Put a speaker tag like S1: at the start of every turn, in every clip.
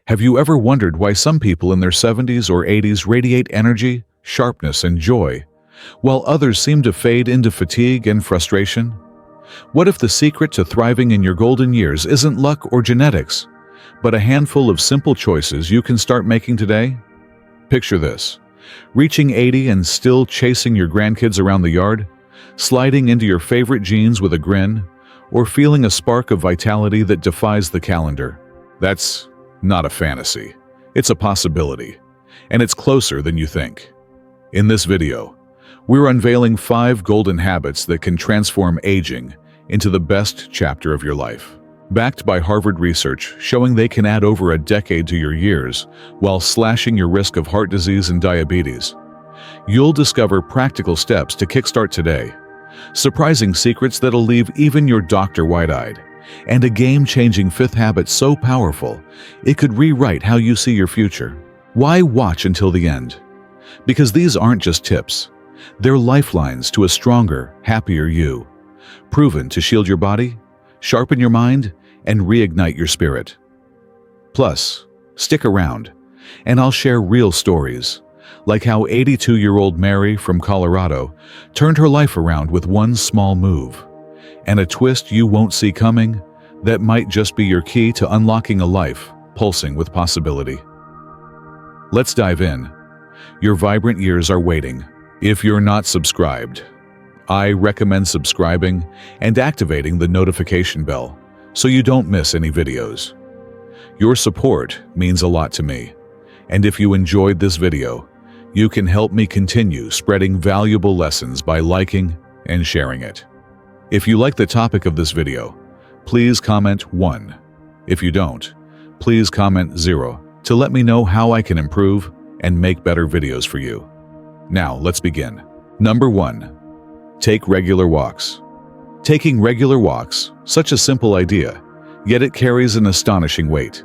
S1: Have you ever wondered why some people in their 70s or 80s radiate energy, sharpness, and joy, while others seem to fade into fatigue and frustration? What if the secret to thriving in your golden years isn't luck or genetics, but a handful of simple choices you can start making today? Picture this: reaching 80 and still chasing your grandkids around the yard, sliding into your favorite jeans with a grin, or feeling a spark of vitality that defies the calendar. That's not a fantasy. It's a possibility, and it's closer than you think. In this video, we're unveiling 5 golden habits that can transform aging into the best chapter of your life. Backed by Harvard research showing they can add over a decade to your years while slashing your risk of heart disease and diabetes. You'll discover practical steps to kickstart today, surprising secrets that'll leave even your doctor wide-eyed, and a game-changing 5th habit so powerful it could rewrite how you see your future. Why watch until the end? Because these aren't just tips. They're lifelines to a stronger, happier you, proven to shield your body, sharpen your mind, and reignite your spirit. Plus, stick around, and I'll share real stories, like how 82-year-old Mary from Colorado turned her life around with one small move, and a twist you won't see coming that might just be your key to unlocking a life pulsing with possibility. Let's dive in. Your vibrant years are waiting. If you're not subscribed, I recommend subscribing and activating the notification bell so you don't miss any videos. Your support means a lot to me, and if you enjoyed this video, you can help me continue spreading valuable lessons by liking and sharing it. If you like the topic of this video, please comment 1. If you don't, please comment 0 to let me know how I can improve and make better videos for you. Now, let's begin. Number 1. Take regular walks. Taking regular walks, such a simple idea, yet it carries an astonishing weight.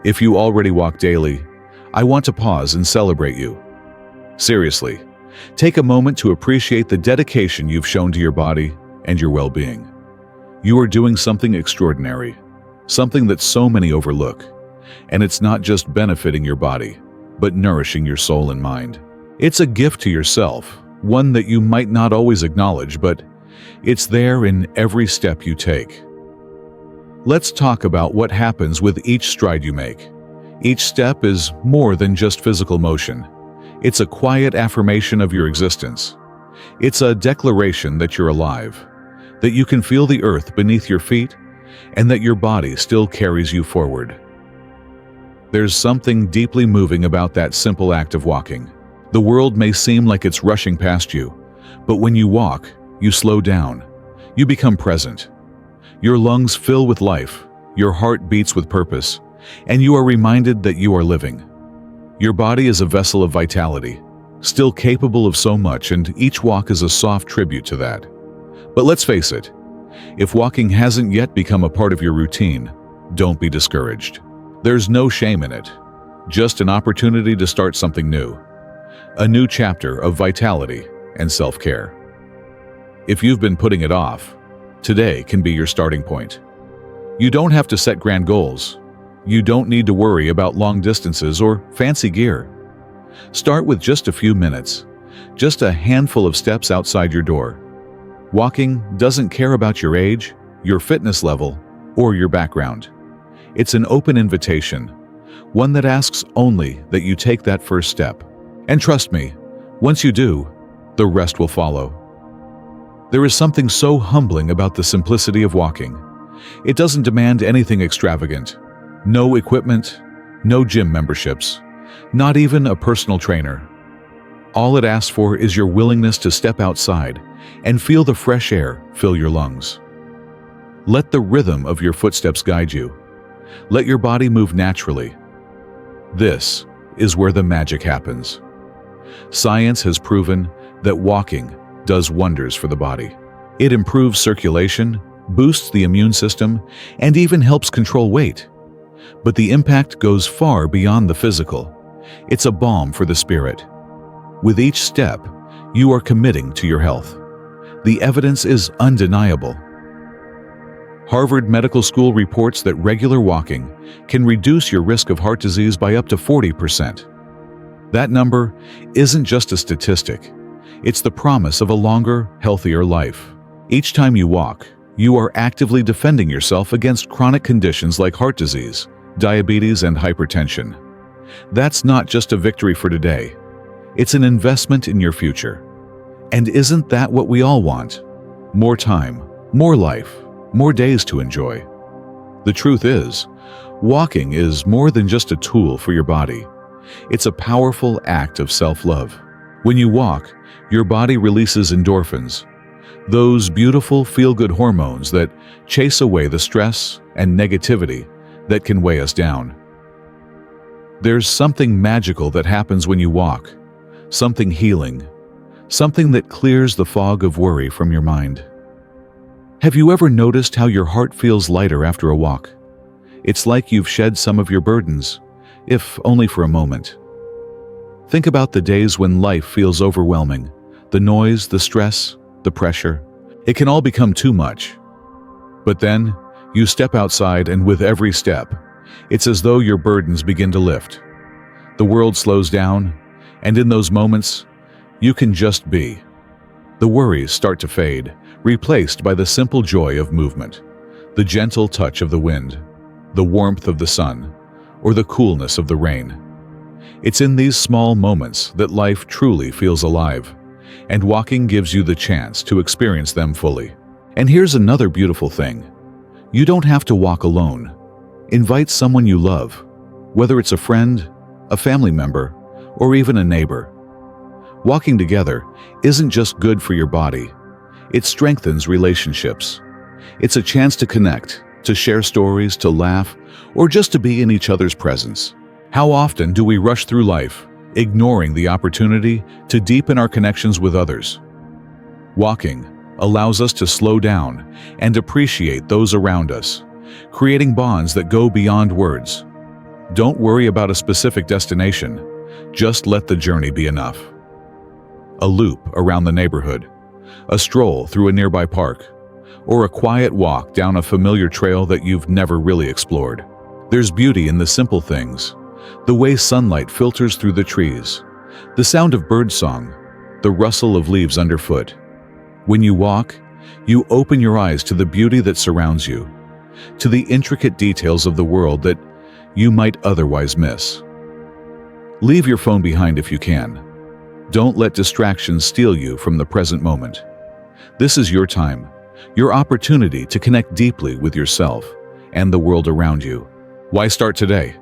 S1: If you already walk daily, I want to pause and celebrate you. Seriously, take a moment to appreciate the dedication you've shown to your body and your well-being. You are doing something extraordinary, something that so many overlook, and it's not just benefiting your body, but nourishing your soul and mind. It's a gift to yourself, one that you might not always acknowledge, but it's there in every step you take. Let's talk about what happens with each stride you make. Each step is more than just physical motion. It's a quiet affirmation of your existence. It's a declaration that you're alive, that you can feel the earth beneath your feet, and that your body still carries you forward. There's something deeply moving about that simple act of walking. The world may seem like it's rushing past you, but when you walk, you slow down. You become present. Your lungs fill with life, your heart beats with purpose, and you are reminded that you are living. Your body is a vessel of vitality, still capable of so much, and each walk is a soft tribute to that. But let's face it, if walking hasn't yet become a part of your routine, don't be discouraged. There's no shame in it, just an opportunity to start something new. A new chapter of vitality and self-care. If you've been putting it off, today can be your starting point. You don't have to set grand goals. You don't need to worry about long distances or fancy gear. Start with just a few minutes, just a handful of steps outside your door. Walking doesn't care about your age, your fitness level, or your background. It's an open invitation, one that asks only that you take that first step. And trust me, once you do, the rest will follow. There is something so humbling about the simplicity of walking. It doesn't demand anything extravagant. No equipment, no gym memberships, not even a personal trainer. All it asks for is your willingness to step outside and feel the fresh air fill your lungs. Let the rhythm of your footsteps guide you. Let your body move naturally. This is where the magic happens. Science has proven that walking does wonders for the body. It improves circulation, boosts the immune system, and even helps control weight. But the impact goes far beyond the physical. It's a balm for the spirit. With each step, you are committing to your health. The evidence is undeniable. Harvard Medical School reports that regular walking can reduce your risk of heart disease by up to 40%. That number isn't just a statistic. It's the promise of a longer, healthier life. Each time you walk, you are actively defending yourself against chronic conditions like heart disease, diabetes, and hypertension. That's not just a victory for today. It's an investment in your future. And isn't that what we all want? More time, more life, more days to enjoy. The truth is, walking is more than just a tool for your body. It's a powerful act of self-love. When you walk, your body releases endorphins, those beautiful feel-good hormones that chase away the stress and negativity that can weigh us down. There's something magical that happens when you walk, something healing, something that clears the fog of worry from your mind. Have you ever noticed how your heart feels lighter after a walk? It's like you've shed some of your burdens, if only for a moment. Think about the days when life feels overwhelming, the noise, the stress, the pressure. It can all become too much. But then, you step outside, and with every step, it's as though your burdens begin to lift. The world slows down, and in those moments, you can just be. The worries start to fade, replaced by the simple joy of movement, the gentle touch of the wind, the warmth of the sun, or the coolness of the rain. It's in these small moments that life truly feels alive, and walking gives you the chance to experience them fully. And here's another beautiful thing. You don't have to walk alone. Invite someone you love, whether it's a friend, a family member, or even a neighbor. Walking together isn't just good for your body. It strengthens relationships. It's a chance to connect, to share stories, to laugh, or just to be in each other's presence. How often do we rush through life, ignoring the opportunity to deepen our connections with others? Walking allows us to slow down and appreciate those around us, creating bonds that go beyond words. Don't worry about a specific destination. Just let the journey be enough. A loop around the neighborhood, a stroll through a nearby park, or a quiet walk down a familiar trail that you've never really explored. There's beauty in the simple things, the way sunlight filters through the trees, the sound of birdsong, the rustle of leaves underfoot. When you walk, you open your eyes to the beauty that surrounds you, to the intricate details of the world that you might otherwise miss. Leave your phone behind if you can. Don't let distractions steal you from the present moment. This is your time, your opportunity to connect deeply with yourself and the world around you. Why start today?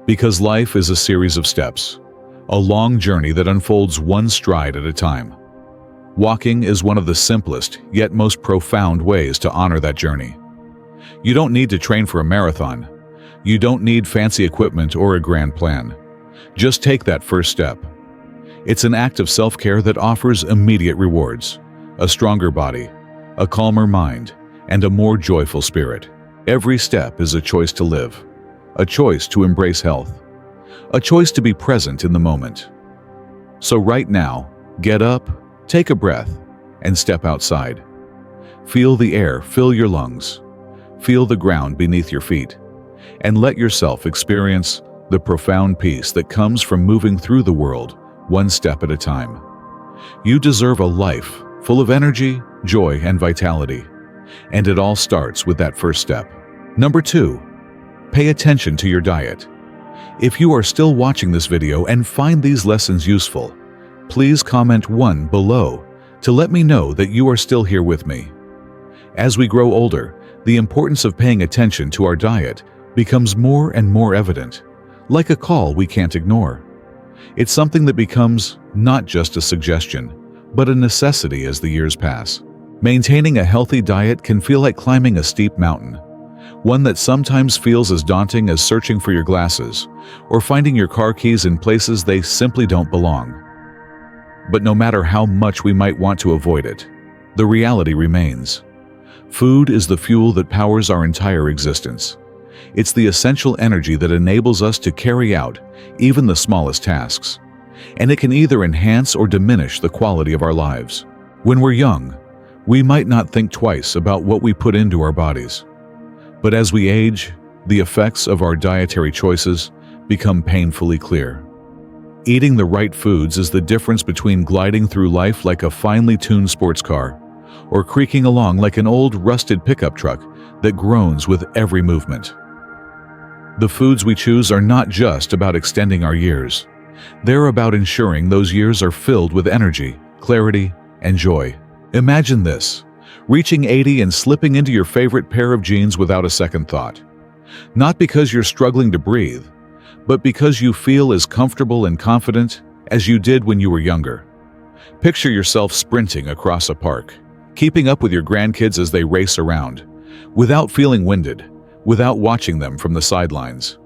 S1: Because life is a series of steps, a long journey that unfolds one stride at a time. Walking is one of the simplest yet most profound ways to honor that journey. You don't need to train for a marathon. You don't need fancy equipment or a grand plan. Just take that first step. It's an act of self-care that offers immediate rewards, a stronger body, a calmer mind, and a more joyful spirit. Every step is a choice to live, a choice to embrace health, a choice to be present in the moment. So right now, get up, take a breath, and step outside. Feel the air fill your lungs, feel the ground beneath your feet, and let yourself experience the profound peace that comes from moving through the world one step at a time. You deserve a life full of energy, joy, and vitality, and it all starts with that first step. Number 2, pay attention to your diet. If you are still watching this video and find these lessons useful, please comment 1 below to let me know that you are still here with me. As we grow older, the importance of paying attention to our diet becomes more and more evident, like a call we can't ignore. It's something that becomes not just a suggestion, but a necessity as the years pass. Maintaining a healthy diet can feel like climbing a steep mountain, one that sometimes feels as daunting as searching for your glasses or finding your car keys in places they simply don't belong. But no matter how much we might want to avoid it, the reality remains. Food is the fuel that powers our entire existence. It's the essential energy that enables us to carry out even the smallest tasks, and it can either enhance or diminish the quality of our lives. When we're young, We might not think twice about what we put into our bodies. But as we age, the effects of our dietary choices become painfully clear. Eating the right foods is the difference between gliding through life like a finely tuned sports car or creaking along like an old, rusted pickup truck that groans with every movement. The foods we choose are not just about extending our years. They're about ensuring those years are filled with energy, clarity, and joy. Imagine this: reaching 80 and slipping into your favorite pair of jeans without a second thought. Not because you're struggling to breathe, but because you feel as comfortable and confident as you did when you were younger. Picture yourself sprinting across a park, keeping up with your grandkids as they race around, without feeling winded, without watching them from the sidelines.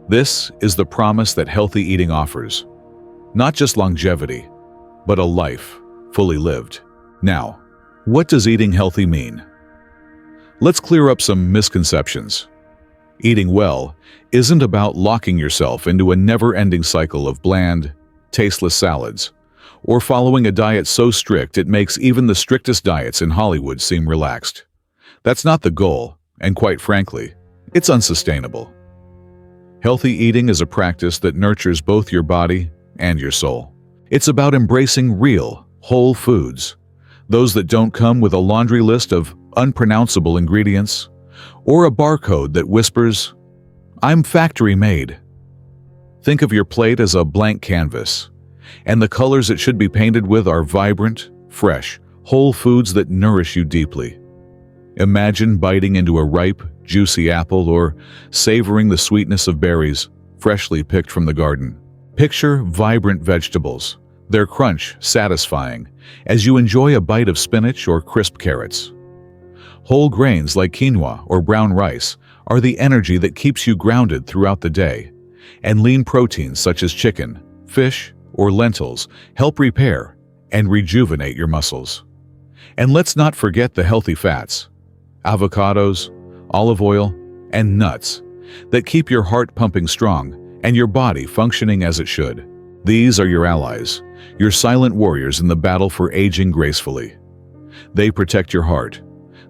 S1: This is the promise that healthy eating offers. Not just longevity, but a life fully lived. Now, what does eating healthy mean? Let's clear up some misconceptions. Eating well isn't about locking yourself into a never-ending cycle of bland, tasteless salads, or following a diet so strict it makes even the strictest diets in Hollywood seem relaxed. That's not the goal, and quite frankly, it's unsustainable. Healthy eating is a practice that nurtures both your body and your soul. It's about embracing real, whole foods, those that don't come with a laundry list of unpronounceable ingredients or a barcode that whispers, "I'm factory made." Think of your plate as a blank canvas, and the colors it should be painted with are vibrant, fresh, whole foods that nourish you deeply. Imagine biting into a ripe, juicy apple or savoring the sweetness of berries freshly picked from the garden. Picture vibrant vegetables, their crunch satisfying as you enjoy a bite of spinach or crisp carrots. Whole grains like quinoa or brown rice are the energy that keeps you grounded throughout the day, and lean proteins such as chicken, fish, or lentils help repair and rejuvenate your muscles. And let's not forget the healthy fats, avocados, olive oil, and nuts that keep your heart pumping strong and your body functioning as it should. These are your allies, your silent warriors in the battle for aging gracefully. They protect your heart,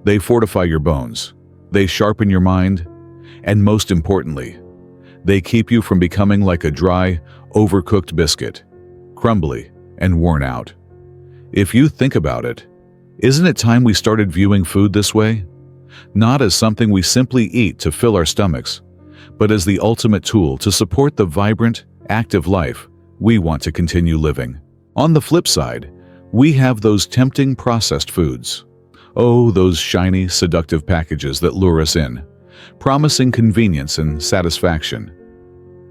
S1: they fortify your bones, they sharpen your mind, and most importantly, they keep you from becoming like a dry, overcooked biscuit, crumbly and worn out. If you think about it, isn't it time we started viewing food this way? Not as something we simply eat to fill our stomachs, but as the ultimate tool to support the vibrant, active life we want to continue living. On the flip side, we have those tempting processed foods. Oh, those shiny, seductive packages that lure us in, promising convenience and satisfaction.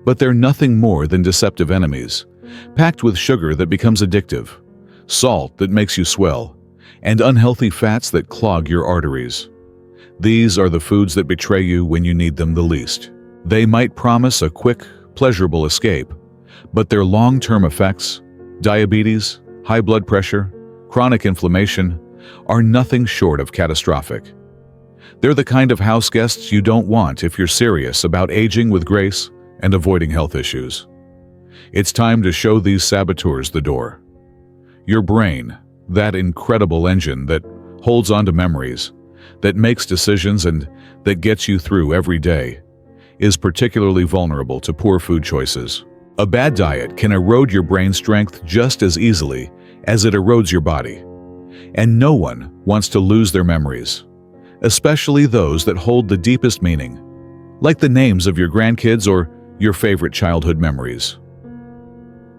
S1: But they're nothing more than deceptive enemies, packed with sugar that becomes addictive, salt that makes you swell, and unhealthy fats that clog your arteries. These are the foods that betray you when you need them the least. They might promise a quick, pleasurable escape, but their long-term effects, diabetes, high blood pressure, chronic inflammation, are nothing short of catastrophic. They're the kind of house guests you don't want if you're serious about aging with grace and avoiding health issues. It's time to show these saboteurs the door. Your brain, that incredible engine that holds on to memories, that makes decisions and that gets you through every day, is particularly vulnerable to poor food choices. A bad diet can erode your brain strength just as easily as it erodes your body. And no one wants to lose their memories, especially those that hold the deepest meaning, like the names of your grandkids or your favorite childhood memories.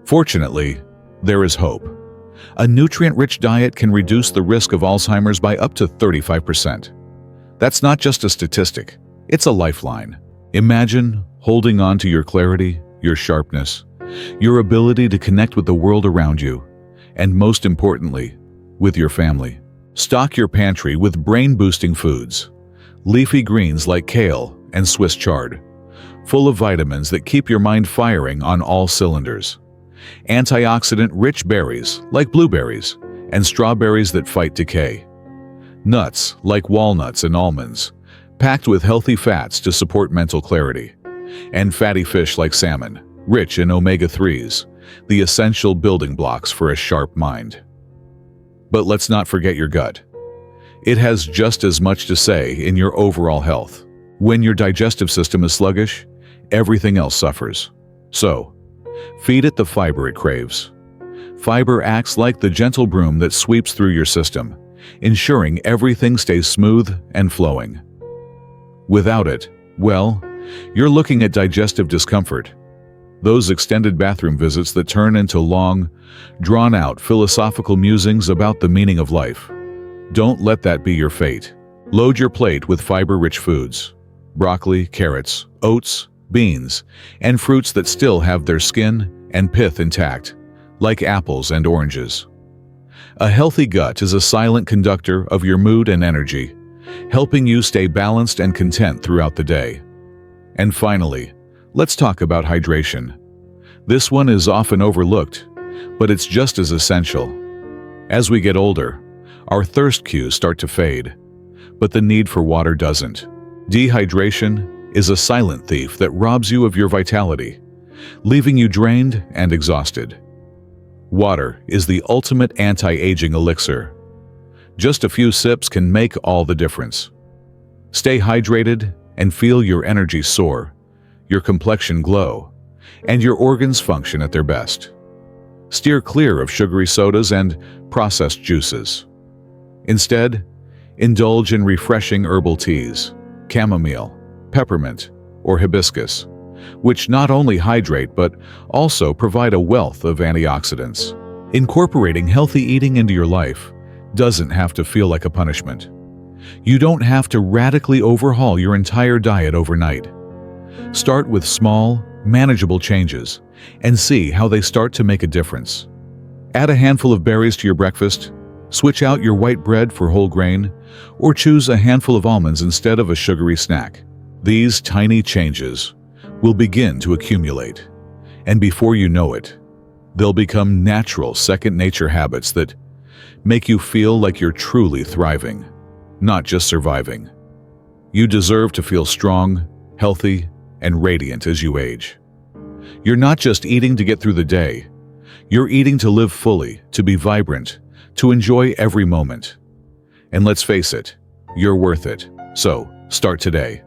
S1: Fortunately, there is hope. A nutrient-rich diet can reduce the risk of Alzheimer's by up to 35%. That's not just a statistic, it's a lifeline. Imagine holding on to your clarity, your sharpness, your ability to connect with the world around you, and most importantly, with your family. Stock your pantry with brain-boosting foods, leafy greens like kale and Swiss chard, full of vitamins that keep your mind firing on all cylinders. Antioxidant-rich berries like blueberries and strawberries that fight decay. Nuts like walnuts and almonds, packed with healthy fats to support mental clarity. And fatty fish like salmon, rich in omega-3s, the essential building blocks for a sharp mind. But let's not forget your gut. It has just as much to say in your overall health. When your digestive system is sluggish, everything else suffers. So, feed it the fiber it craves. Fiber acts like the gentle broom that sweeps through your system, ensuring everything stays smooth and flowing. Without it, well, you're looking at digestive discomfort. Those extended bathroom visits that turn into long, drawn-out philosophical musings about the meaning of life. Don't let that be your fate. Load your plate with fiber-rich foods: broccoli, carrots, oats, beans, and fruits that still have their skin and pith intact, like apples and oranges. A healthy gut is a silent conductor of your mood and energy, helping you stay balanced and content throughout the day. And finally, let's talk about hydration. This one is often overlooked, but it's just as essential. As we get older, our thirst cues start to fade, but the need for water doesn't. Dehydration is a silent thief that robs you of your vitality, leaving you drained and exhausted. Water is the ultimate anti-aging elixir. Just a few sips can make all the difference. Stay hydrated and feel your energy soar, your complexion glow, and your organs function at their best. Steer clear of sugary sodas and processed juices. Instead, indulge in refreshing herbal teas, chamomile, peppermint, or hibiscus, which not only hydrate but also provide a wealth of antioxidants. Incorporating healthy eating into your life doesn't have to feel like a punishment. You don't have to radically overhaul your entire diet overnight. Start with small, manageable changes and see how they start to make a difference. Add a handful of berries to your breakfast, switch out your white bread for whole grain, or choose a handful of almonds instead of a sugary snack. These tiny changes will begin to accumulate, and before you know it, they'll become natural second-nature habits that make you feel like you're truly thriving, not just surviving. You deserve to feel strong, healthy, and radiant as you age. You're not just eating to get through the day. You're eating to live fully, to be vibrant, to enjoy every moment. And let's face it, you're worth it. So, start today.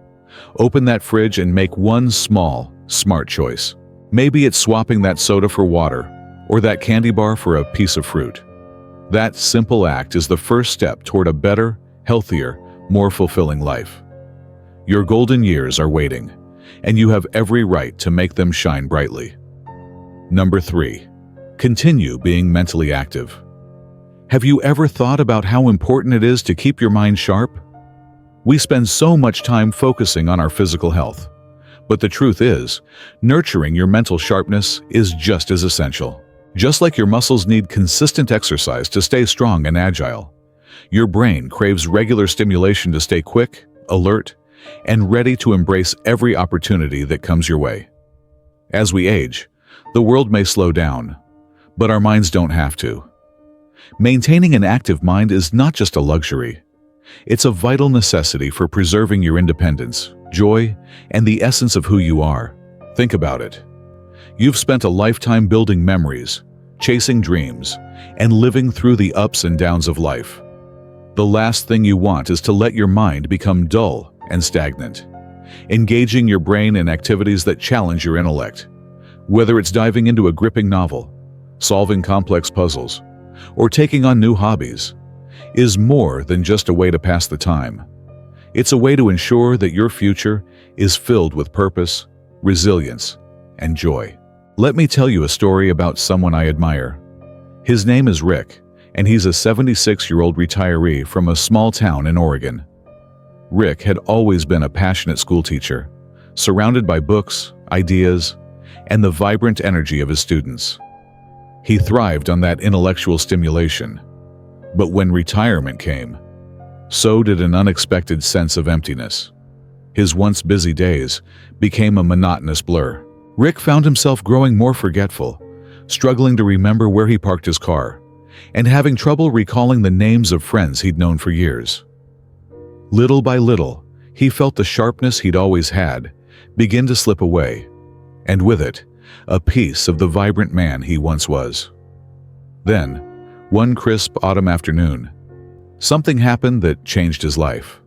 S1: Open that fridge and make one small, smart choice. Maybe it's swapping that soda for water, or that candy bar for a piece of fruit. That simple act is the first step toward a better, healthier, more fulfilling life. Your golden years are waiting, and you have every right to make them shine brightly. Number 3. Continue being mentally active. Have you ever thought about how important it is to keep your mind sharp? We spend so much time focusing on our physical health, but the truth is, nurturing your mental sharpness is just as essential. Just like your muscles need consistent exercise to stay strong and agile, your brain craves regular stimulation to stay quick, alert, and ready to embrace every opportunity that comes your way. As we age, the world may slow down, but our minds don't have to. Maintaining an active mind is not just a luxury. It's a vital necessity for preserving your independence, joy, and the essence of who you are. Think about it. You've spent a lifetime building memories, chasing dreams, and living through the ups and downs of life. The last thing you want is to let your mind become dull and stagnant. Engaging your brain in activities that challenge your intellect, whether it's diving into a gripping novel, solving complex puzzles, or taking on new hobbies, is more than just a way to pass the time. It's a way to ensure that your future is filled with purpose, resilience, and joy. Let me tell you a story about someone I admire. His name is Rick, and he's a 76-year-old retiree from a small town in Oregon. Rick had always been a passionate schoolteacher, surrounded by books, ideas, and the vibrant energy of his students. He thrived on that intellectual stimulation. But when retirement came, so did an unexpected sense of emptiness. His once busy days became a monotonous blur. Rick found himself growing more forgetful, struggling to remember where he parked his car, and having trouble recalling the names of friends he'd known for years. Little by little, he felt the sharpness he'd always had begin to slip away, and with it, a piece of the vibrant man he once was. Then, one crisp autumn afternoon, Something happened that changed his life.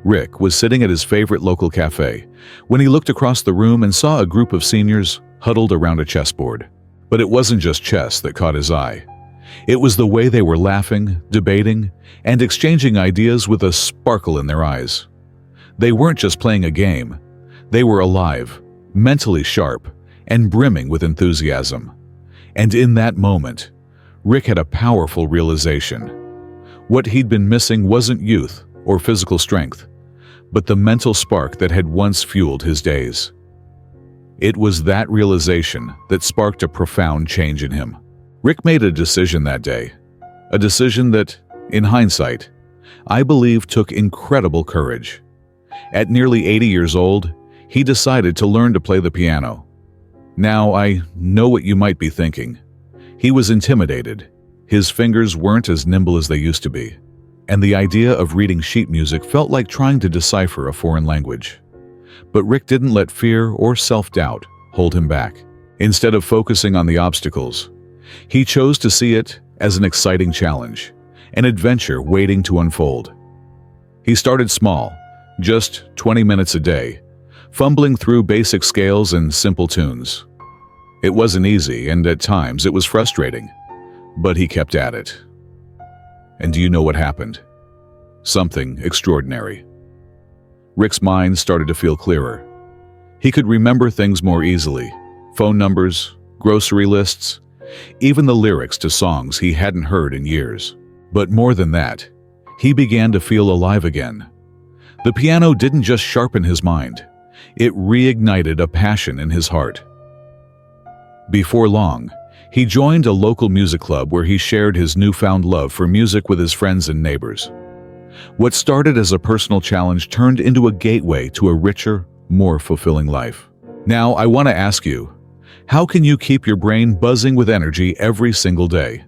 S1: Rick was sitting at his favorite local cafe when he looked across the room and saw a group of seniors huddled around a chessboard. But it wasn't just chess that caught his eye. It was the way they were laughing, debating, and exchanging ideas with a sparkle in their eyes. They weren't just playing a game. They were alive, mentally sharp, and brimming with enthusiasm. And in that moment, Rick had a powerful realization. What he'd been missing wasn't youth or physical strength, but the mental spark that had once fueled his days. It was that realization that sparked a profound change in him. Rick made a decision that day, a decision that, in hindsight, I believe took incredible courage. At nearly 80 years old, he decided to learn to play the piano. Now, I know what you might be thinking. He was intimidated. His fingers weren't as nimble as they used to be, and the idea of reading sheet music felt like trying to decipher a foreign language. But Rick didn't let fear or self-doubt hold him back. Instead of focusing on the obstacles, he chose to see it as an exciting challenge, an adventure waiting to unfold. He started small, just 20 minutes a day, fumbling through basic scales and simple tunes. It wasn't easy, and at times it was frustrating, but he kept at it. And do you know what happened? Something extraordinary. Rick's mind started to feel clearer. He could remember things more easily: phone numbers, grocery lists, even the lyrics to songs he hadn't heard in years. But more than that, he began to feel alive again. The piano didn't just sharpen his mind, it reignited a passion in his heart. Before long, he joined a local music club where he shared his newfound love for music with his friends and neighbors. What started as a personal challenge turned into a gateway to a richer, more fulfilling life. Now, I want to ask you, how can you keep your brain buzzing with energy every single day?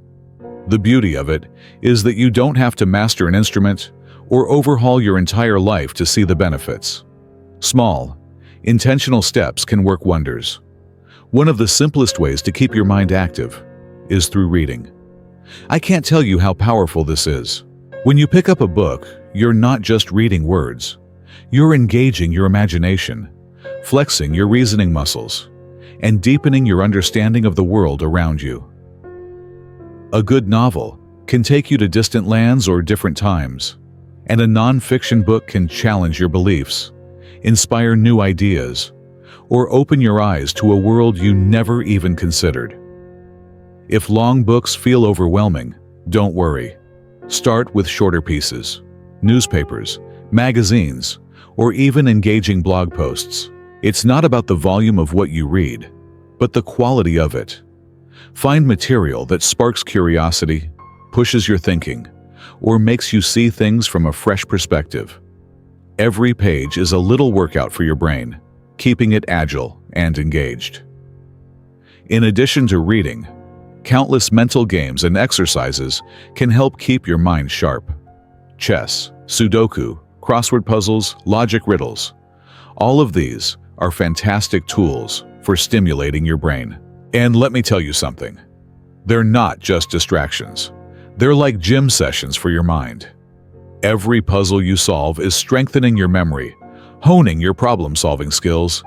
S1: The beauty of it is that you don't have to master an instrument or overhaul your entire life to see the benefits. Small, intentional steps can work wonders. One of the simplest ways to keep your mind active is through reading. I can't tell you how powerful this is. When you pick up a book, you're not just reading words. You're engaging your imagination, flexing your reasoning muscles, and deepening your understanding of the world around you. A good novel can take you to distant lands or different times, and a non-fiction book can challenge your beliefs, inspire new ideas, or open your eyes to a world you never even considered. If long books feel overwhelming, don't worry. Start with shorter pieces, newspapers, magazines, or even engaging blog posts. It's not about the volume of what you read, but the quality of it. Find material that sparks curiosity, pushes your thinking, or makes you see things from a fresh perspective. Every page is a little workout for your brain, keeping it agile and engaged. In addition to reading, countless mental games and exercises can help keep your mind sharp. Chess, Sudoku, crossword puzzles, logic riddles. All of these are fantastic tools for stimulating your brain. And let me tell you something. They're not just distractions. They're like gym sessions for your mind. Every puzzle you solve is strengthening your memory, honing your problem-solving skills,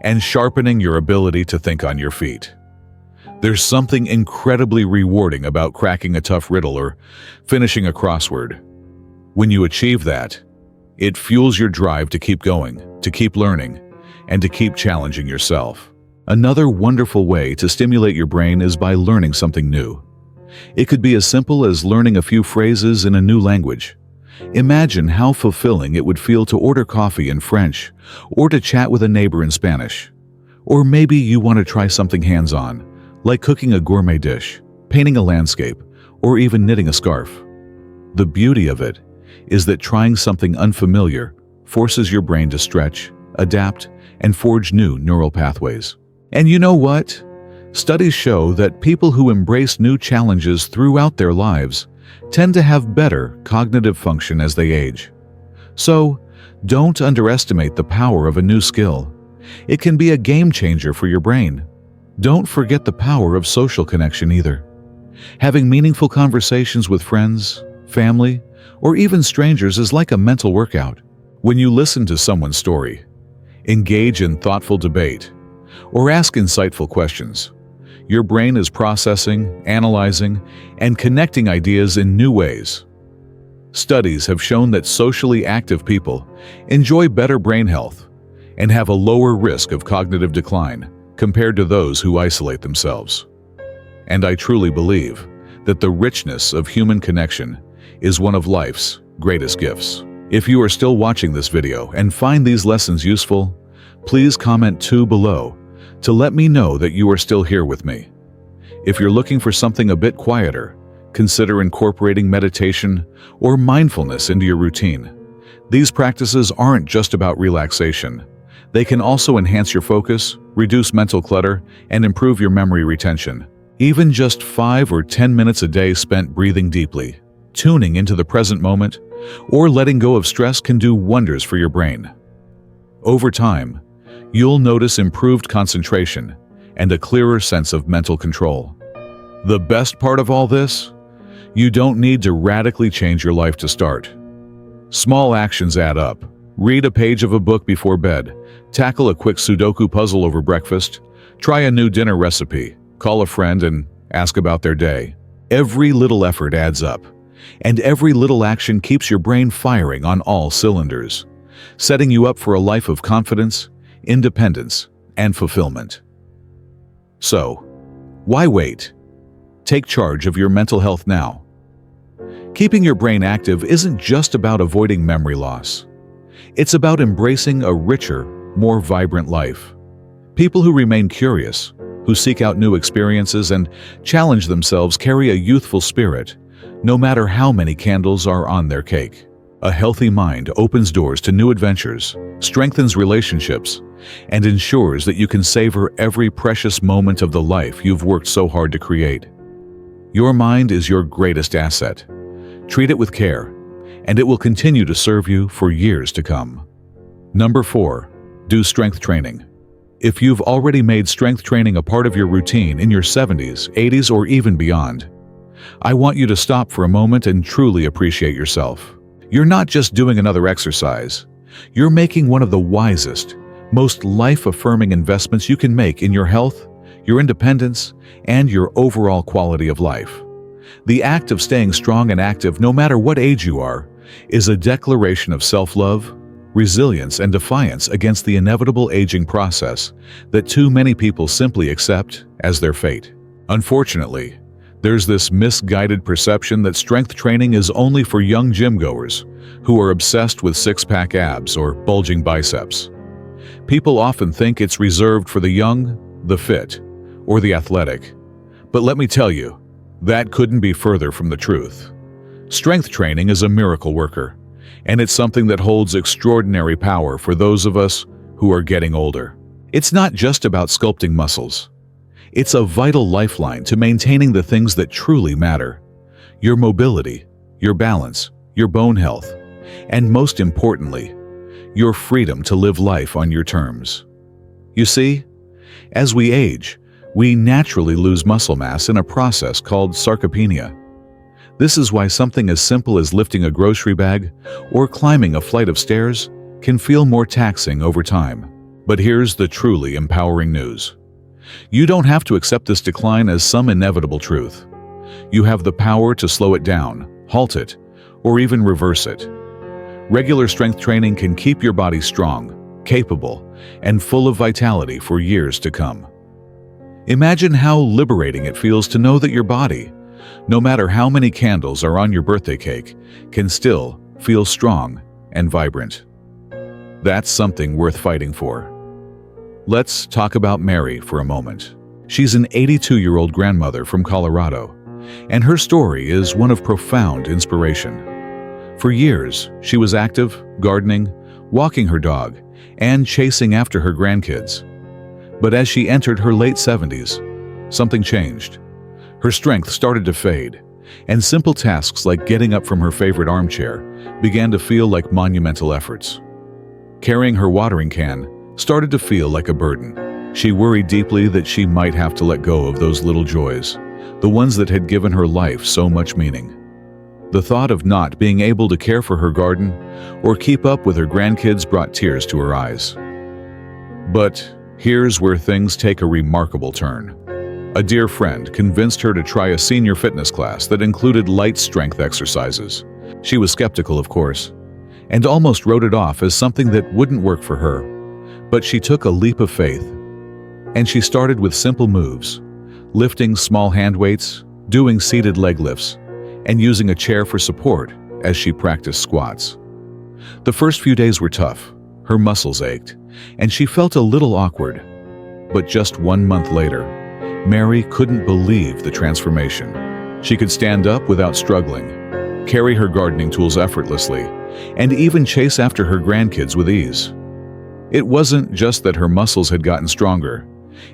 S1: and sharpening your ability to think on your feet. There's something incredibly rewarding about cracking a tough riddle or finishing a crossword. When you achieve that, it fuels your drive to keep going, to keep learning, and to keep challenging yourself. Another wonderful way to stimulate your brain is by learning something new. It could be as simple as learning a few phrases in a new language. Imagine how fulfilling it would feel to order coffee in French or to chat with a neighbor in Spanish. Or maybe you want to try something hands-on, like cooking a gourmet dish, painting a landscape, or even knitting a scarf. The beauty of it is that trying something unfamiliar forces your brain to stretch, adapt, and forge new neural pathways. And you know what? Studies show that people who embrace new challenges throughout their lives tend to have better cognitive function as they age. So, don't underestimate the power of a new skill. It can be a game changer for your brain. Don't forget the power of social connection either. Having meaningful conversations with friends, family, or even strangers is like a mental workout. When you listen to someone's story, engage in thoughtful debate, or ask insightful questions, your brain is processing, analyzing, and connecting ideas in new ways. Studies have shown that socially active people enjoy better brain health and have a lower risk of cognitive decline compared to those who isolate themselves. And I truly believe that the richness of human connection is one of life's greatest gifts. If you are still watching this video and find these lessons useful, please comment 2 below to let me know that you are still here with me. If you're looking for something a bit quieter, consider incorporating meditation or mindfulness into your routine. These practices aren't just about relaxation. They can also enhance your focus, reduce mental clutter, and improve your memory retention. Even just 5 or 10 minutes a day spent breathing deeply, tuning into the present moment, or letting go of stress can do wonders for your brain. Over time, you'll notice improved concentration and a clearer sense of mental control. The best part of all this? You don't need to radically change your life to start. Small actions add up. Read a page of a book before bed, tackle a quick Sudoku puzzle over breakfast, try a new dinner recipe, call a friend and ask about their day. Every little effort adds up, and every little action keeps your brain firing on all cylinders, setting you up for a life of confidence, independence, and fulfillment. So, why wait? Take charge of your mental health now. Keeping your brain active isn't just about avoiding memory loss. It's about embracing a richer, more vibrant life. People who remain curious, who seek out new experiences and challenge themselves carry a youthful spirit, no matter how many candles are on their cake. A healthy mind opens doors to new adventures, strengthens relationships, and ensures that you can savor every precious moment of the life you've worked so hard to create. Your mind is your greatest asset. Treat it with care, and it will continue to serve you for years to come. Number 4, do strength training. If you've already made strength training a part of your routine in your 70s, 80s, or even beyond, I want you to stop for a moment and truly appreciate yourself. You're not just doing another exercise. You're making one of the wisest, most life-affirming investments you can make in your health, your independence, and your overall quality of life. The act of staying strong and active, no matter what age you are, is a declaration of self-love, resilience, and defiance against the inevitable aging process that too many people simply accept as their fate. Unfortunately, there's this misguided perception that strength training is only for young gym-goers who are obsessed with six-pack abs or bulging biceps. People often think it's reserved for the young, the fit, or the athletic. But let me tell you, that couldn't be further from the truth. Strength training is a miracle worker, and it's something that holds extraordinary power for those of us who are getting older. It's not just about sculpting muscles. It's a vital lifeline to maintaining the things that truly matter: your mobility, your balance, your bone health, and most importantly, your freedom to live life on your terms. You see, as we age, we naturally lose muscle mass in a process called sarcopenia. This is why something as simple as lifting a grocery bag or climbing a flight of stairs can feel more taxing over time. But here's the truly empowering news. You don't have to accept this decline as some inevitable truth. You have the power to slow it down, halt it, or even reverse it. Regular strength training can keep your body strong, capable, and full of vitality for years to come. Imagine how liberating it feels to know that your body, no matter how many candles are on your birthday cake, can still feel strong and vibrant. That's something worth fighting for. Let's talk about Mary for a moment. She's an 82-year-old grandmother from Colorado, and her story is one of profound inspiration. For years, she was active, gardening, walking her dog, and chasing after her grandkids. But as she entered her late 70s, something changed. Her strength started to fade, and simple tasks like getting up from her favorite armchair began to feel like monumental efforts. Carrying her watering can started to feel like a burden. She worried deeply that she might have to let go of those little joys, the ones that had given her life so much meaning. The thought of not being able to care for her garden or keep up with her grandkids brought tears to her eyes. But here's where things take a remarkable turn. A dear friend convinced her to try a senior fitness class that included light strength exercises. She was skeptical, of course, and almost wrote it off as something that wouldn't work for her. But she took a leap of faith, and she started with simple moves, lifting small hand weights, doing seated leg lifts, and using a chair for support as she practiced squats. The first few days were tough. Her muscles ached, and she felt a little awkward. But just 1 month later, Mary couldn't believe the transformation. She could stand up without struggling, carry her gardening tools effortlessly, and even chase after her grandkids with ease. It wasn't just that her muscles had gotten stronger.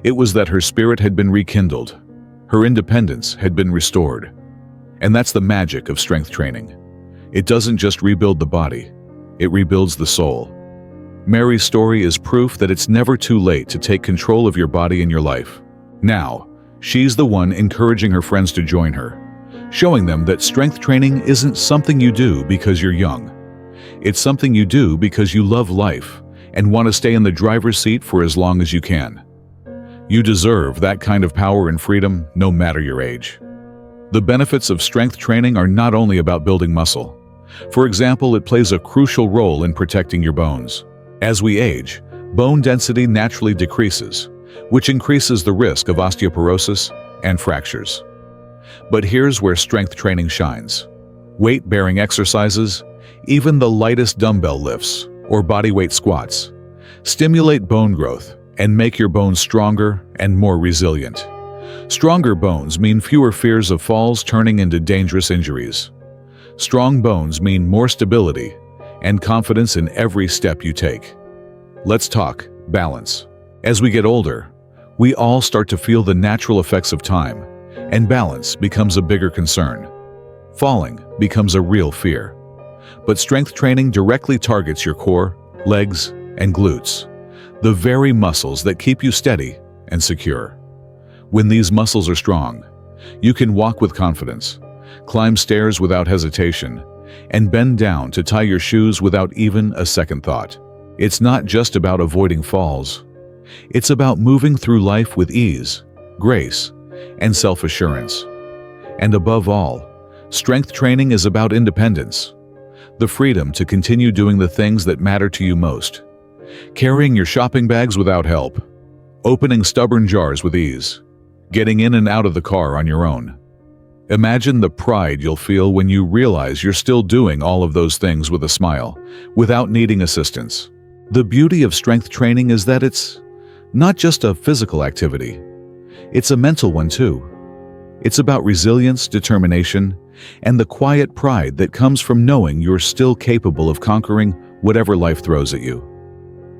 S1: It was that her spirit had been rekindled. Her independence had been restored. And that's the magic of strength training. It doesn't just rebuild the body, it rebuilds the soul. Mary's story is proof that it's never too late to take control of your body and your life. Now, she's the one encouraging her friends to join her, showing them that strength training isn't something you do because you're young. It's something you do because you love life and want to stay in the driver's seat for as long as you can. You deserve that kind of power and freedom, no matter your age. The benefits of strength training are not only about building muscle. For example, it plays a crucial role in protecting your bones. As we age, bone density naturally decreases, which increases the risk of osteoporosis and fractures. But here's where strength training shines. Weight-bearing exercises, even the lightest dumbbell lifts or bodyweight squats, stimulate bone growth and make your bones stronger and more resilient. Stronger bones mean fewer fears of falls turning into dangerous injuries. Strong bones mean more stability and confidence in every step you take. Let's talk balance. As we get older, we all start to feel the natural effects of time, and balance becomes a bigger concern. Falling becomes a real fear. But strength training directly targets your core, legs, and glutes, the very muscles that keep you steady and secure. When these muscles are strong, you can walk with confidence, climb stairs without hesitation, and bend down to tie your shoes without even a second thought. It's not just about avoiding falls. It's about moving through life with ease, grace, and self-assurance. And above all, strength training is about independence, the freedom to continue doing the things that matter to you most. Carrying your shopping bags without help, opening stubborn jars with ease, getting in and out of the car on your own. Imagine the pride you'll feel when you realize you're still doing all of those things with a smile, without needing assistance. The beauty of strength training is that it's not just a physical activity. It's a mental one too. It's about resilience, determination, and the quiet pride that comes from knowing you're still capable of conquering whatever life throws at you.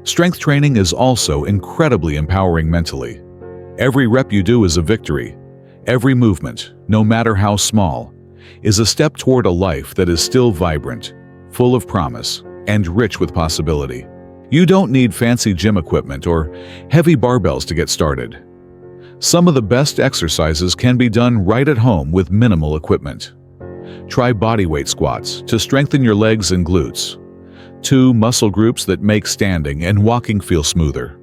S1: Strength training is also incredibly empowering mentally. Every rep you do is a victory. Every movement, no matter how small, is a step toward a life that is still vibrant, full of promise, and rich with possibility. You don't need fancy gym equipment or heavy barbells to get started. Some of the best exercises can be done right at home with minimal equipment. Try bodyweight squats to strengthen your legs and glutes, two muscle groups that make standing and walking feel smoother.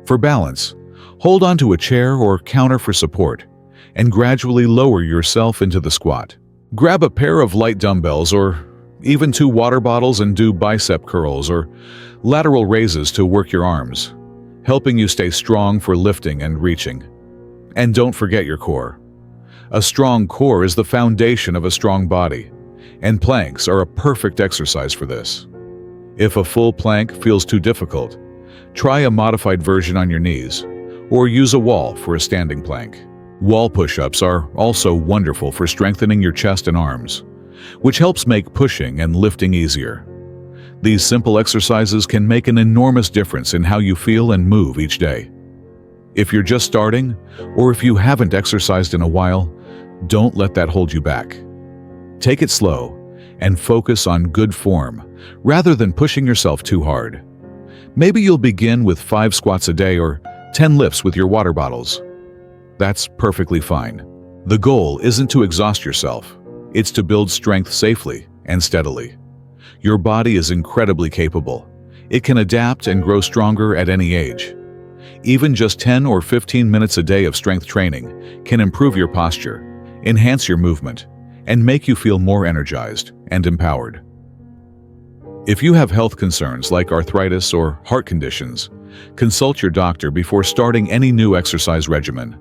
S1: For balance, hold onto a chair or counter for support, and gradually lower yourself into the squat. Grab a pair of light dumbbells or even 2 water bottles and do bicep curls or lateral raises to work your arms, helping you stay strong for lifting and reaching. And don't forget your core. A strong core is the foundation of a strong body, and planks are a perfect exercise for this. If a full plank feels too difficult, try a modified version on your knees, or use a wall for a standing plank. Wall push-ups are also wonderful for strengthening your chest and arms, which helps make pushing and lifting easier. These simple exercises can make an enormous difference in how you feel and move each day. If you're just starting, or if you haven't exercised in a while, don't let that hold you back. Take it slow and focus on good form rather than pushing yourself too hard. Maybe you'll begin with 5 squats a day or 10 lifts with your water bottles. That's perfectly fine. The goal isn't to exhaust yourself. It's to build strength safely and steadily. Your body is incredibly capable. It can adapt and grow stronger at any age. Even just 10 or 15 minutes a day of strength training can improve your posture, enhance your movement, and make you feel more energized and empowered. If you have health concerns like arthritis or heart conditions, consult your doctor before starting any new exercise regimen.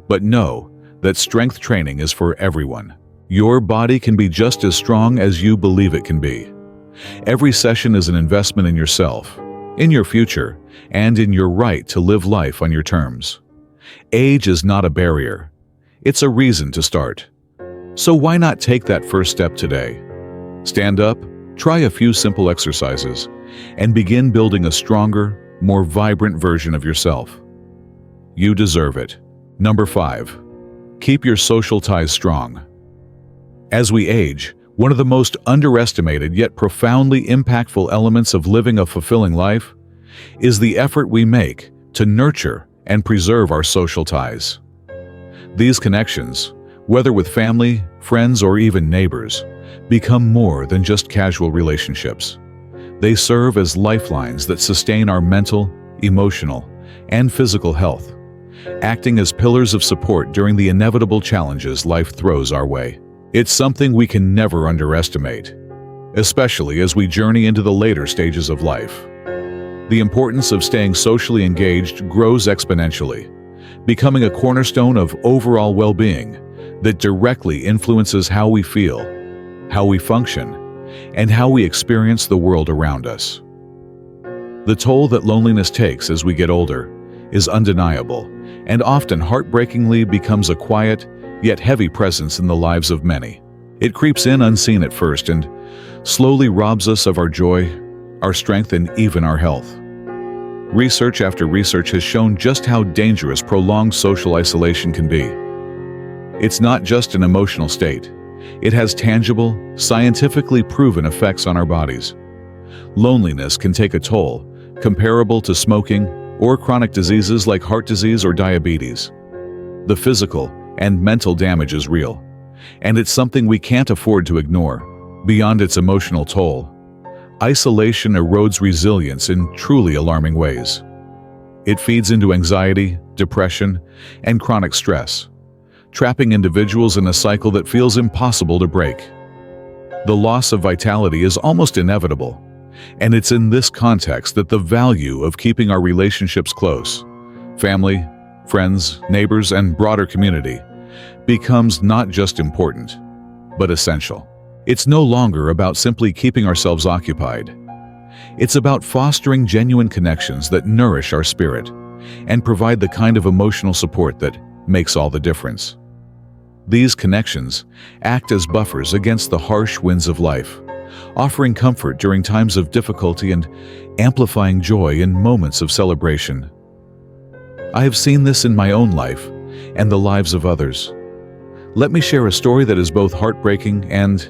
S1: But know that strength training is for everyone. Your body can be just as strong as you believe it can be. Every session is an investment in yourself, in your future, and in your right to live life on your terms. Age is not a barrier. It's a reason to start. So why not take that first step today? Stand up, try a few simple exercises, and begin building a stronger, more vibrant version of yourself. You deserve it. Number 5. Keep your social ties strong. As we age, one of the most underestimated yet profoundly impactful elements of living a fulfilling life is the effort we make to nurture and preserve our social ties. These connections, whether with family, friends, or even neighbors, become more than just casual relationships. They serve as lifelines that sustain our mental, emotional, and physical health, acting as pillars of support during the inevitable challenges life throws our way. It's something we can never underestimate, especially as we journey into the later stages of life. The importance of staying socially engaged grows exponentially, becoming a cornerstone of overall well-being that directly influences how we feel, how we function, and how we experience the world around us. The toll that loneliness takes as we get older is undeniable, and often heartbreakingly becomes a quiet, yet heavy presence in the lives of many. It creeps in unseen at first and slowly robs us of our joy, our strength, and even our health. Research after research has shown just how dangerous prolonged social isolation can be. It's not just an emotional state. It has tangible, scientifically proven effects on our bodies. Loneliness can take a toll, comparable to smoking or chronic diseases like heart disease or diabetes. The physical and mental damage is real, and it's something we can't afford to ignore. Beyond its emotional toll, isolation erodes resilience in truly alarming ways. It feeds into anxiety, depression, and chronic stress, trapping individuals in a cycle that feels impossible to break. The loss of vitality is almost inevitable, and it's in this context that the value of keeping our relationships close, family, friends, neighbors, and broader community, becomes not just important, but essential. It's no longer about simply keeping ourselves occupied. It's about fostering genuine connections that nourish our spirit and provide the kind of emotional support that makes all the difference. These connections act as buffers against the harsh winds of life, offering comfort during times of difficulty and amplifying joy in moments of celebration. I have seen this in my own life and the lives of others. Let me share a story that is both heartbreaking and,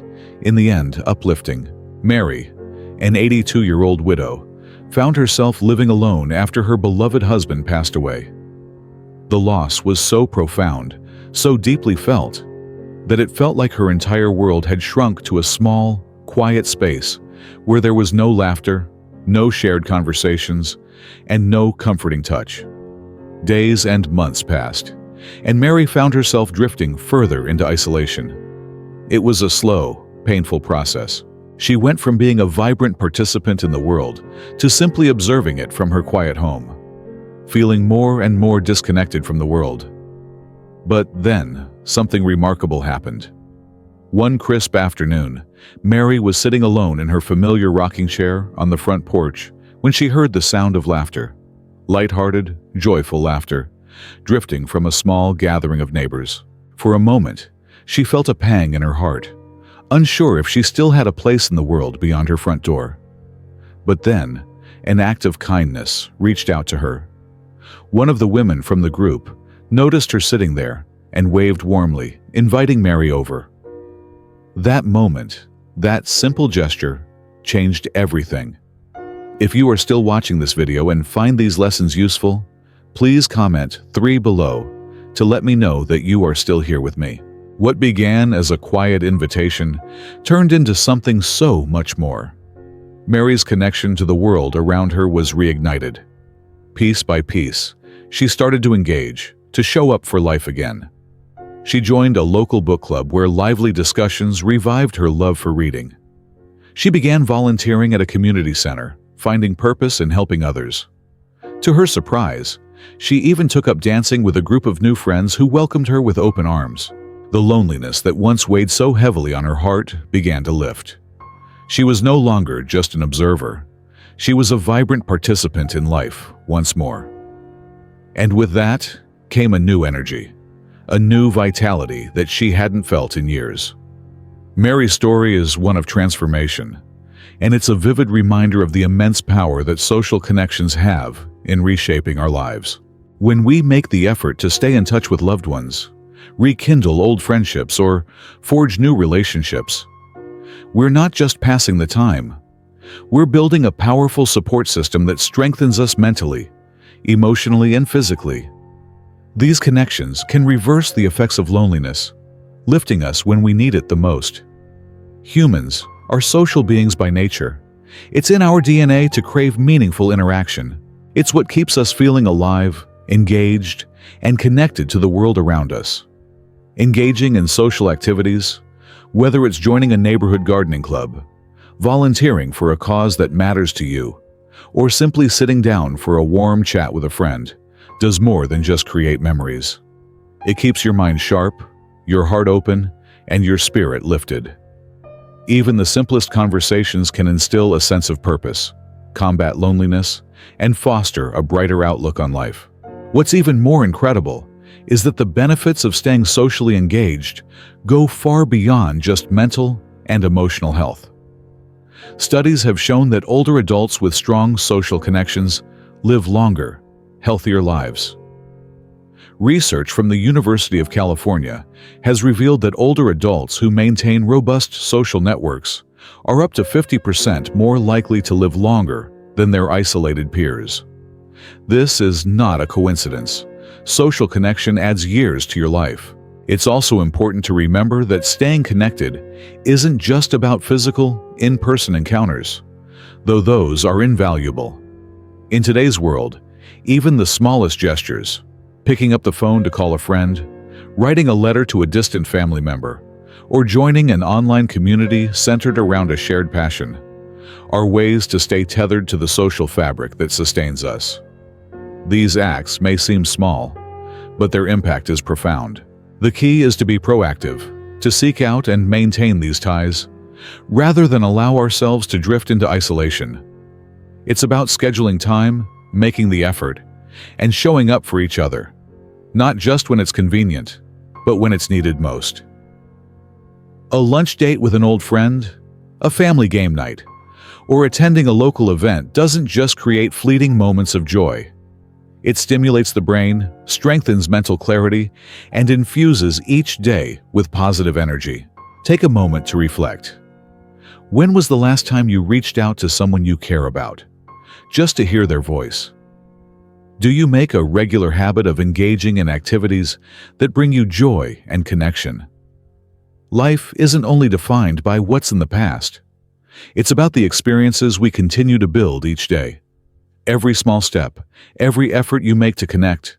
S1: in the end, uplifting. Mary, an 82-year-old widow, found herself living alone after her beloved husband passed away. The loss was so profound, so deeply felt, that it felt like her entire world had shrunk to a small, quiet space where there was no laughter, no shared conversations, and no comforting touch. Days and months passed, and Mary found herself drifting further into isolation. It was a slow, painful process. She went from being a vibrant participant in the world to simply observing it from her quiet home, feeling more and more disconnected from the world. But then, something remarkable happened. One crisp afternoon, Mary was sitting alone in her familiar rocking chair on the front porch when she heard the sound of laughter. Light-hearted, joyful laughter, drifting from a small gathering of neighbors. For a moment, she felt a pang in her heart, unsure if she still had a place in the world beyond her front door. But then, an act of kindness reached out to her. One of the women from the group noticed her sitting there and waved warmly, inviting Mary over. That moment, that simple gesture, changed everything. If you are still watching this video and find these lessons useful, please comment 3 below to let me know that you are still here with me. What began as a quiet invitation turned into something so much more. Mary's connection to the world around her was reignited. Piece by piece, she started to engage, to show up for life again. She joined a local book club where lively discussions revived her love for reading. She began volunteering at a community center, finding purpose in helping others. To her surprise, she even took up dancing with a group of new friends who welcomed her with open arms. The loneliness that once weighed so heavily on her heart began to lift. She was no longer just an observer. She was a vibrant participant in life once more. And with that came a new energy, a new vitality that she hadn't felt in years. Mary's story is one of transformation, and it's a vivid reminder of the immense power that social connections have in reshaping our lives. When we make the effort to stay in touch with loved ones, rekindle old friendships, or forge new relationships, we're not just passing the time. We're building a powerful support system that strengthens us mentally, emotionally, and physically. These connections can reverse the effects of loneliness, lifting us when we need it the most. Humans are social beings by nature. It's in our DNA to crave meaningful interaction. It's what keeps us feeling alive, engaged, and connected to the world around us. Engaging in social activities, whether it's joining a neighborhood gardening club, volunteering for a cause that matters to you, or simply sitting down for a warm chat with a friend, does more than just create memories. It keeps your mind sharp, your heart open, and your spirit lifted. Even the simplest conversations can instill a sense of purpose, combat loneliness, and foster a brighter outlook on life. What's even more incredible is that the benefits of staying socially engaged go far beyond just mental and emotional health. Studies have shown that older adults with strong social connections live longer, healthier lives. Research from the University of California has revealed that older adults who maintain robust social networks are up to 50% more likely to live longer than their isolated peers. This is not a coincidence. Social connection adds years to your life. It's also important to remember that staying connected isn't just about physical, in-person encounters, though those are invaluable. In today's world, even the smallest gestures, picking up the phone to call a friend, writing a letter to a distant family member, or joining an online community centered around a shared passion, are ways to stay tethered to the social fabric that sustains us. These acts may seem small, but their impact is profound. The key is to be proactive, to seek out and maintain these ties, rather than allow ourselves to drift into isolation. It's about scheduling time, making the effort, and showing up for each other, not just when it's convenient, but when it's needed most. A lunch date with an old friend, a family game night, or attending a local event doesn't just create fleeting moments of joy. It stimulates the brain, strengthens mental clarity, and infuses each day with positive energy. Take a moment to reflect. When was the last time you reached out to someone you care about, just to hear their voice? Do you make a regular habit of engaging in activities that bring you joy and connection? Life isn't only defined by what's in the past. It's about the experiences we continue to build each day. Every small step, every effort you make to connect,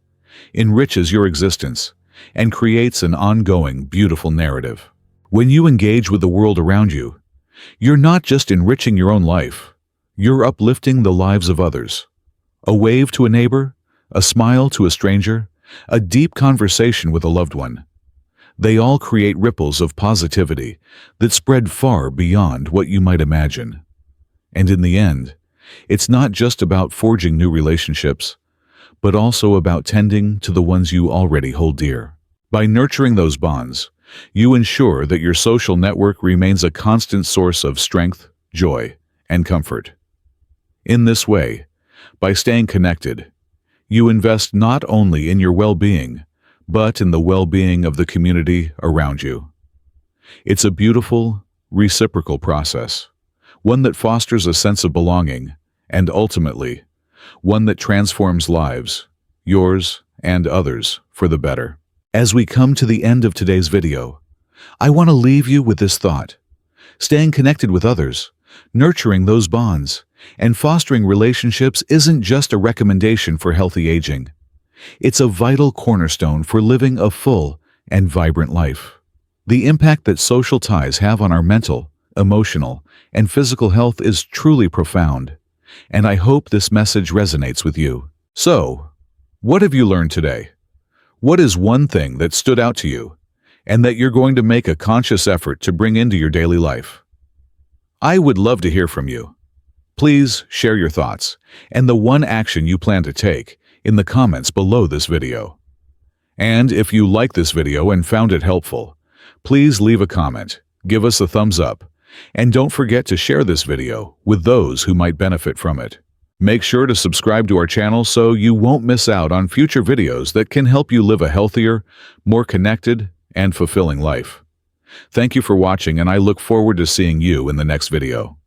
S1: enriches your existence and creates an ongoing, beautiful narrative. When you engage with the world around you, you're not just enriching your own life, you're uplifting the lives of others. A wave to a neighbor, a smile to a stranger, a deep conversation with a loved one. They all create ripples of positivity that spread far beyond what you might imagine. And in the end, it's not just about forging new relationships, but also about tending to the ones you already hold dear. By nurturing those bonds, you ensure that your social network remains a constant source of strength, joy, and comfort. In this way, by staying connected, you invest not only in your well-being, but in the well-being of the community around you. It's a beautiful, reciprocal process, one that fosters a sense of belonging, and ultimately, one that transforms lives, yours and others, for the better. As we come to the end of today's video, I want to leave you with this thought. Staying connected with others, nurturing those bonds, and fostering relationships isn't just a recommendation for healthy aging. It's a vital cornerstone for living a full and vibrant life. The impact that social ties have on our mental, emotional, and physical health is truly profound, and I hope this message resonates with you. So, what have you learned today? What is one thing that stood out to you, and that you're going to make a conscious effort to bring into your daily life? I would love to hear from you. Please share your thoughts and the one action you plan to take in the comments below this video. And if you like this video and found it helpful, please leave a comment, give us a thumbs up, and don't forget to share this video with those who might benefit from it. Make sure to subscribe to our channel so you won't miss out on future videos that can help you live a healthier, more connected, and fulfilling life. Thank you for watching, and I look forward to seeing you in the next video.